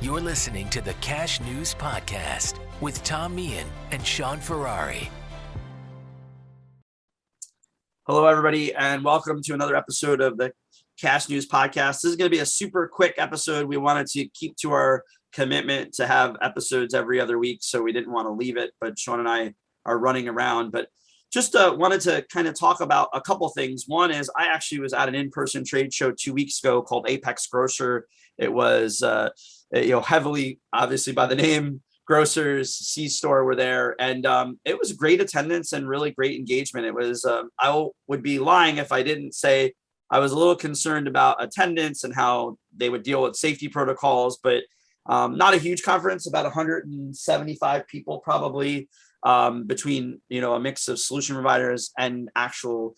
You're listening to the Cash News Podcast with Tom Meehan and Shaun Ferrari. Hello, everybody, and welcome to another episode of the Cash News Podcast. This is going to be a super quick episode. We wanted to keep to our commitment to have episodes every other week, so we didn't want to leave it, but Shaun and I are running around. But just wanted to kind of talk about a couple things. One is I actually was at an in-person trade show 2 weeks ago called Apex Grocer. It was heavily, obviously, by the name, grocers, C-store were there, and it was great attendance and really great engagement. It was I would be lying if I didn't say I was a little concerned about attendance and how they would deal with safety protocols, but not a huge conference, about 175 people probably, between a mix of solution providers and actual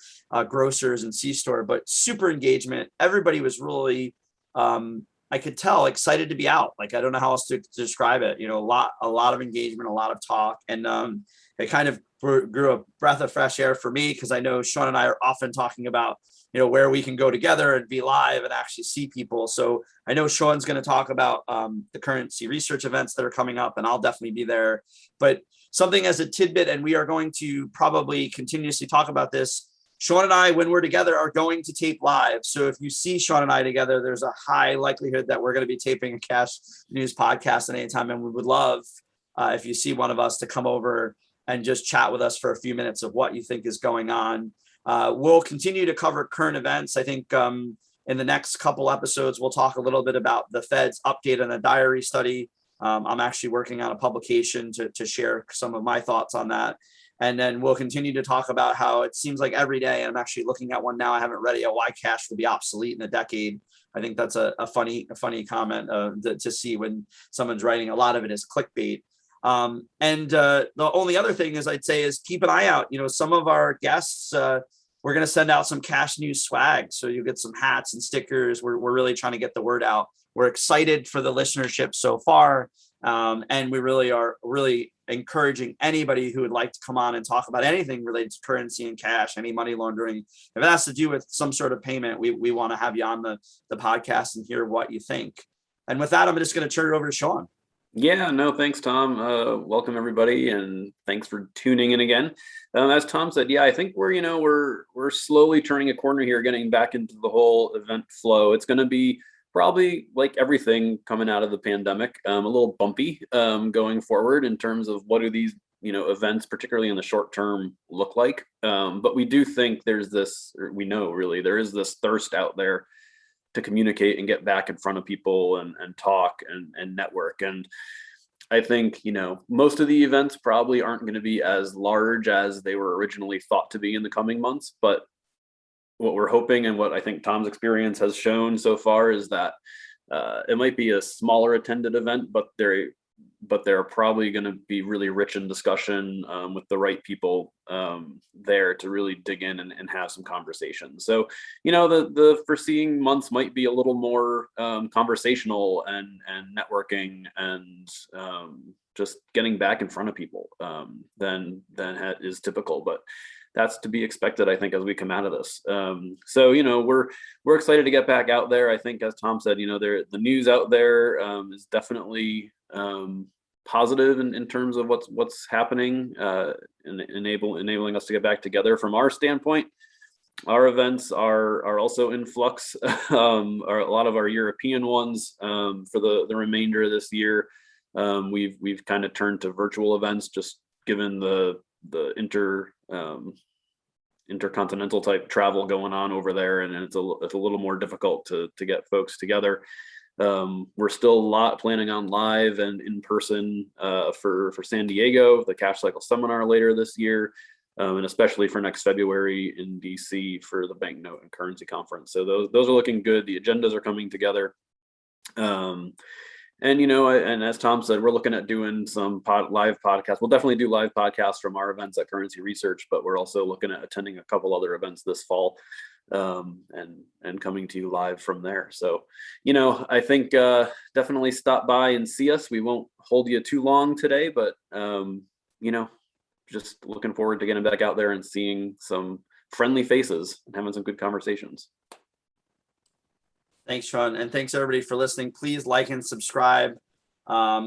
grocers and C-store, but super engagement. Everybody was really I could tell excited to be out. Like, I don't know how else to describe it. A lot of engagement, a lot of talk. And it kind of grew a breath of fresh air for me, because I know Shaun and I are often talking about, where we can go together and be live and actually see people. So I know Shaun's going to talk about the currency research events that are coming up, and I'll definitely be there. But something as a tidbit, and we are going to probably continuously talk about this, Shaun and I, when we're together, are going to tape live. So if you see Shaun and I together, there's a high likelihood that we're going to be taping a Cash News Podcast at any time. And we would love if you see one of us to come over and just chat with us for a few minutes of what you think is going on. We'll continue to cover current events. I think in the next couple episodes, we'll talk a little bit about the Fed's update on the diary study. I'm actually working on a publication to share some of my thoughts on that. And then we'll continue to talk about how it seems like every day, and I'm actually looking at one now, I haven't read it yet, why cash will be obsolete in a decade. I think that's a funny comment to see when someone's writing. A lot of it is clickbait. And the only other thing is I'd say is keep an eye out. Some of our guests, we're going to send out some Cash News swag. So you get some hats and stickers. We're really trying to get the word out. We're excited for the listenership so far. And we really are encouraging anybody who would like to come on and talk about anything related to currency and cash, any money laundering. If it has to do with some sort of payment, we want to have you on the podcast and hear what you think. And with that, I'm just going to turn it over to Shaun. Yeah, no, thanks, Tom. Welcome everybody, and thanks for tuning in again. As Tom said, I think we're slowly turning a corner here, getting back into the whole event flow. It's going to be probably like everything coming out of the pandemic, a little bumpy going forward in terms of what do these events, particularly in the short term, look like. But we do think there's this, or we know really there is this thirst out there to communicate and get back in front of people and talk and network. And I think, most of the events probably aren't going to be as large as they were originally thought to be in the coming months. But what we're hoping, and what I think Tom's experience has shown so far, is that it might be a smaller attended event, but they're probably going to be really rich in discussion with the right people there to really dig in and have some conversations. So, the foreseeing months might be a little more conversational and networking and just getting back in front of people than is typical. But that's to be expected, I think, as we come out of this. So, we're excited to get back out there. I think, as Tom said, the news out there is definitely positive in terms of what's happening and enabling us to get back together. From our standpoint, our events are also in flux. Or a lot of our European ones for the remainder of this year, we've kind of turned to virtual events, just given the intercontinental type travel going on over there, and it's a little more difficult to get folks together. We're still planning on live and in person for San Diego, the Cash Cycle Seminar later this year, and especially for next February in DC for the Banknote and Currency Conference. So those are looking good. The agendas are coming together. And as Tom said, we're looking at doing some live podcasts. We'll definitely do live podcasts from our events at Currency Research, but we're also looking at attending a couple other events this fall and coming to you live from there. So, I think definitely stop by and see us. We won't hold you too long today, but, just looking forward to getting back out there and seeing some friendly faces and having some good conversations. Thanks, Shaun. And thanks everybody for listening. Please like and subscribe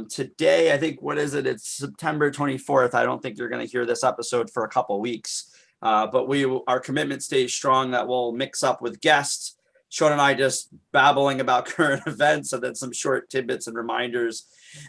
Today, I think, what is it? It's September 24th. I don't think you're going to hear this episode for a couple weeks, but our commitment stays strong that we'll mix up with guests. Shaun and I just babbling about current events, and then some short tidbits and reminders,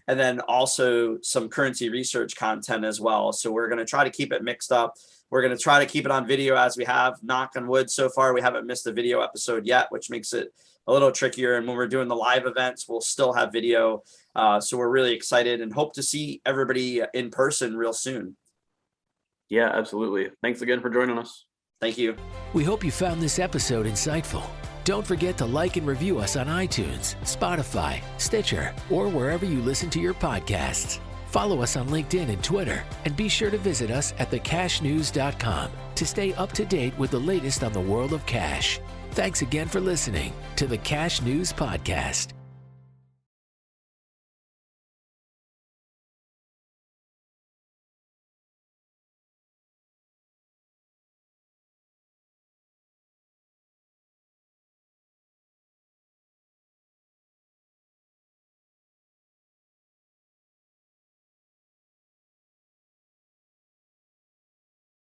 and then also some currency research content as well. So we're going to try to keep it mixed up. We're going to try to keep it on video as we have. Knock on wood, so far we haven't missed a video episode yet, which makes it a little trickier. And when we're doing the live events, we'll still have video. So we're really excited and hope to see everybody in person real soon. Yeah, absolutely. Thanks again for joining us. Thank you. We hope you found this episode insightful. Don't forget to like and review us on iTunes, Spotify, Stitcher, or wherever you listen to your podcasts. Follow us on LinkedIn and Twitter, and be sure to visit us at thecashnews.com to stay up to date with the latest on the world of cash. Thanks again for listening to the Cash News Podcast.